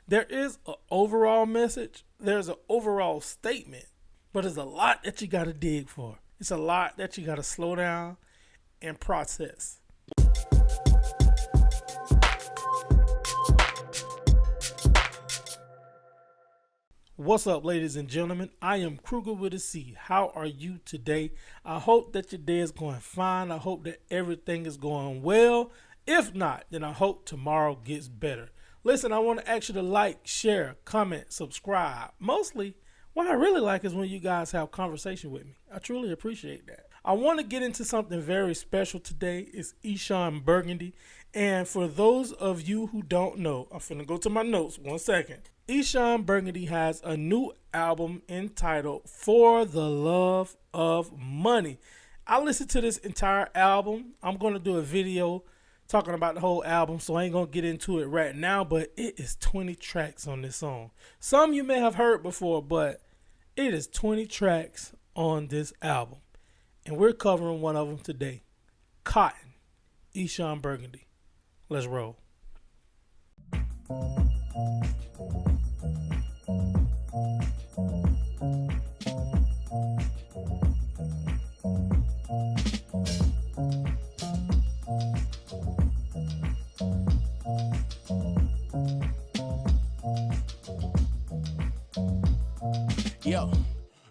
There is an overall message, there's an overall statement, but there's a lot that you got to dig for. It's a lot that you got to slow down and process. What's up, ladies and gentlemen? I am Cruger with a C. How are you today? I hope that your day is going fine. I hope that everything is going well. If not, then I hope tomorrow gets better. Listen, I want to ask you to like, share, comment, subscribe. Mostly, what I really like is when you guys have conversation with me. I truly appreciate that. I want to get into something very special today. It's Eshon Burgundy. And for those of you who don't know, I'm finna go to my notes 1 second. Eshon Burgundy has a new album entitled For the Love of Money. I listened to this entire album. I'm going to do a video talking about the whole album, so I ain't going to get into it right now, but it is 20 tracks on this song. Some you may have heard before, but it is 20 tracks on this album. And we're covering one of them today. Cotton, Eshon Burgundy. Let's roll. Yo,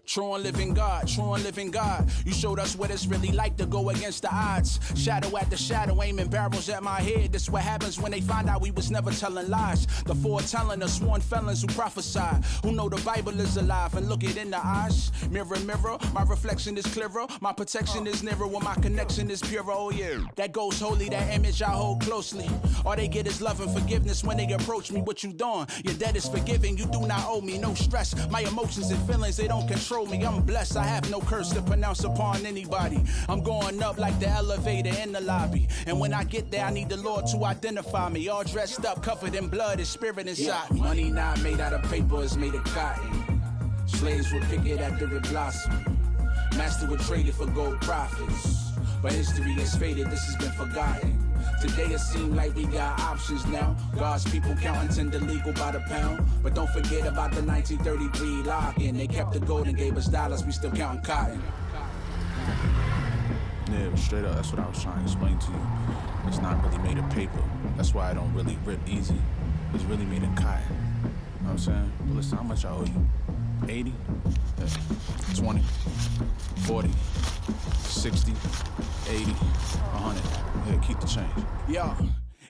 true and living God, true and living God. You showed us what it's really like to go against the odds. Shadow after shadow, aiming barrels at my head. This what happens when they find out we was never telling lies. The foretelling of sworn felons who prophesy, who know the Bible is alive and look it in the eyes. Mirror, mirror, my reflection is clearer. My protection is nearer when my connection is purer. Oh yeah, that goes holy, that image I hold closely. All they get is love and forgiveness when they approach me. What you doing? Your debt is forgiven, you do not owe me. No stress, my emotions and feelings, they don't control me. I'm blessed, I have no curse to pronounce upon anybody. I'm going up like the elevator in the lobby. And when I get there, I need the Lord to identify me. All dressed up, covered in blood, his spirit inside me. Money not made out of paper, it's made of cotton. Slaves would pick it after it blossomed. Master would trade it for gold profits. But history is faded, this has been forgotten. Today it seems like we got options now. God's people counting tender legal by the pound. But don't forget about the 1933 lock-in. They kept the gold and gave us dollars, we still counting cotton. Yeah, but straight up, that's what I was trying to explain to you. It's not really made of paper. That's why I don't really rip easy. It's really made of cotton. You know what I'm saying? But listen, how much I owe you? 80? 20? 40? 60? 80? 100? Yeah, keep the change. Yeah.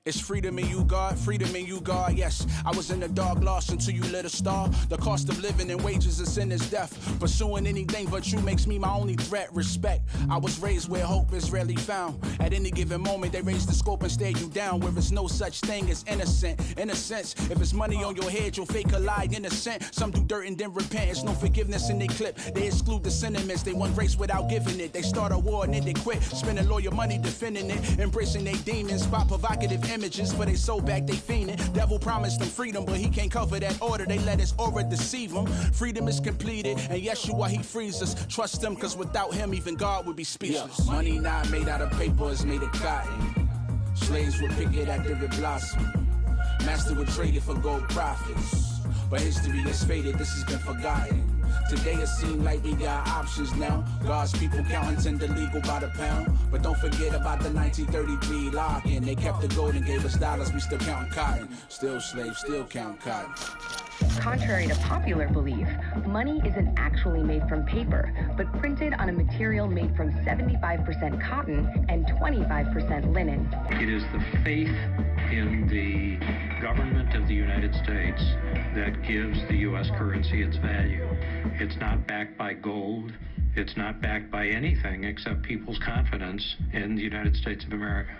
It's freedom in you, God, freedom in you, God, yes. I was in the dark, lost until you lit a star. The cost of living and wages of sin is death. Pursuing anything but you makes me my only threat, respect. I was raised where hope is rarely found. At any given moment, they raise the scope and stare you down. Where there's no such thing as innocent. In a sense, if it's money on your head, you'll fake a lie, innocent. Some do dirt and then repent, it's no forgiveness in they clip. They exclude the sentiments, they want grace without giving it. They start a war and then they quit, spending lawyer money defending it. Embracing they demons, spot provocative images for they soul back, they fiending. Devil promised them freedom, but he can't cover that order. They let his aura deceive them. Freedom is completed, and Yeshua, he frees us. Trust him, cause without him, even God would be speechless. Yeah. Money not made out of paper, it's made of cotton. Slaves would pick it after it blossomed. Master would trade it for gold profits. But history is faded, this has been forgotten. Today it seems like we got options now. God's people counting tender legal by the pound. But don't forget about the 1933 lock-in. They kept the gold and gave us dollars, we still counting cotton. Still slaves, still counting cotton. Contrary to popular belief, money isn't actually made from paper, but printed on a material made from 75% cotton and 25% linen. It is the faith in the government of the United States that gives the U.S. currency its value. It's not backed by gold. It's not backed by anything except people's confidence in the United States of America.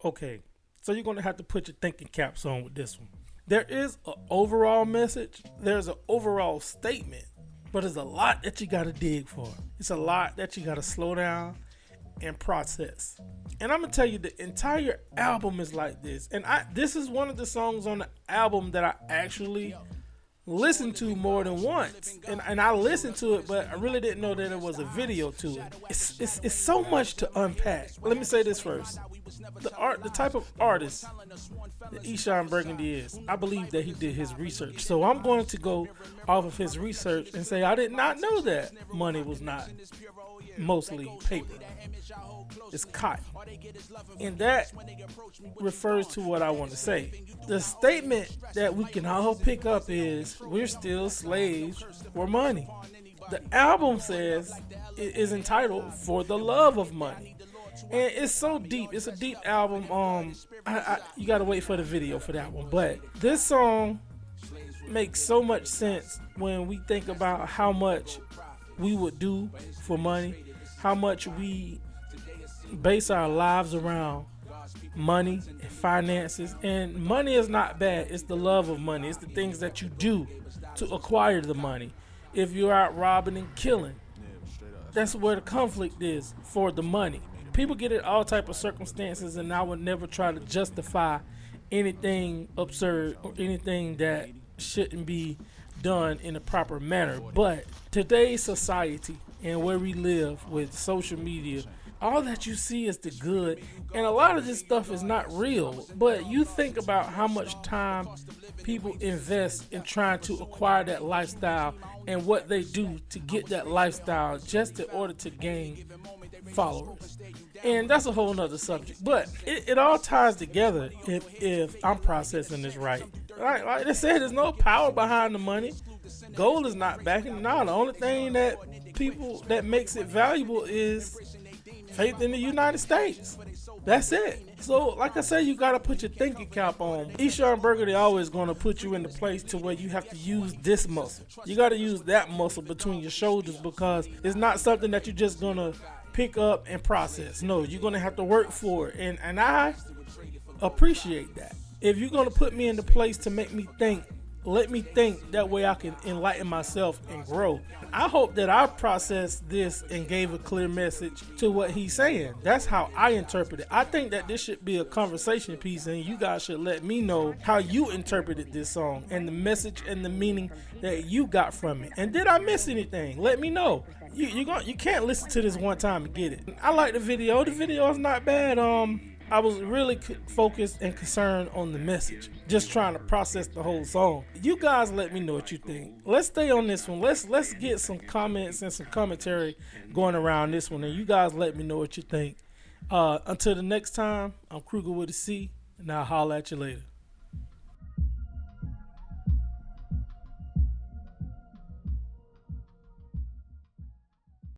Okay, so you're going to have to put your thinking caps on with this one. There is an overall message, there's an overall statement, but there's a lot that you got to dig for. It's a lot that you got to slow down and process. And I'm gonna tell you, the entire album is like this. And this is one of the songs on the album that I actually listened to more than once. And I listened to it, but I really didn't know that there was a video to it. It's so much to unpack. Let me say this first. The type of artist that Eshon Burgundy is, I believe that he did his research. So I'm going to go off of his research and say I did not know that money was not mostly paper. It's cotton. And that refers to what I want to say. The statement that we can all pick up is we're still slaves for money. The album says it is entitled For the Love of Money. And it's so deep. It's a deep album. You gotta wait for the video for that one. But this song makes so much sense when we think about how much we would do for money, how much we base our lives around money and finances. And money is not bad. It's the love of money. It's the things that you do to acquire the money. If you're out robbing and killing, that's where the conflict is, for the money. People get in all type of circumstances, and I would never try to justify anything absurd or anything that shouldn't be done in a proper manner. But today's society and where we live with social media, all that you see is the good, and a lot of this stuff is not real. But you think about how much time people invest in trying to acquire that lifestyle and what they do to get that lifestyle just in order to gain followers. And that's a whole nother subject, but it all ties together if I'm processing this right. Like I said, there's no power behind the money. Gold is not backing it. No, the only thing that makes it valuable is faith in the United States. That's it. So, like I said, you gotta put your thinking cap on. Eshon Burgundy always gonna put you in the place to where you have to use this muscle. You gotta use that muscle between your shoulders, because it's not something that you're just gonna pick up and process. No, you're gonna have to work for it, and I appreciate that. If you're gonna put me in the place to make me think, let me think, that way I can enlighten myself and grow. I hope that I processed this and gave a clear message to what he's saying. That's how I interpret it. I think that this should be a conversation piece, and you guys should let me know how you interpreted this song and the message and the meaning that you got from it. And did I miss anything? Let me know. You can't listen to this one time and get it. I like the video. The video is not bad. I was really focused and concerned on the message, just trying to process the whole song. You guys let me know what you think. Let's stay on this one. Let's get some comments and some commentary going around this one, and you guys let me know what you think. Until the next time, I'm Cruger with a C, and I'll holler at you later.